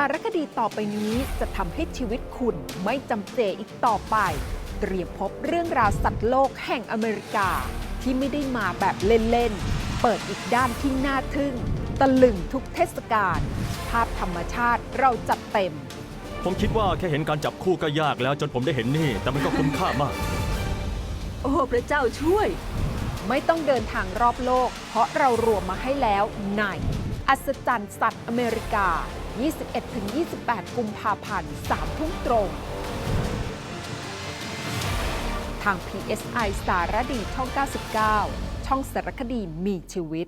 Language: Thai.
ารคดีต่อไปนี้จะทำให้ชีวิตคุณไม่จำเจอีกต่อไป เตรียมพบเรื่องราวสัตว์โลกแห่งอเมริกาที่ไม่ได้มาแบบเล่นๆ เปิดอีกด้านที่น่าทึ่ง ตะลึงทุกเทศกาล ภาพธรรมชาติเราจัดเต็ม ผมคิดว่าแค่เห็นการจับคู่ก็ยากแล้วจนผมได้เห็นนี่ แต่มันก็คุ้มค่ามาก โอ้พระเจ้าช่วย ไม่ต้องเดินทางรอบโลก เพราะเรารวมมาให้แล้วในอัศจรรย์สัตว์อเมริกา 21-28 กุมภาพันธ์ 3 ทุ่มตรง ทาง PSI สารดีช่อง 99 ช่องสารคดีมีชีวิต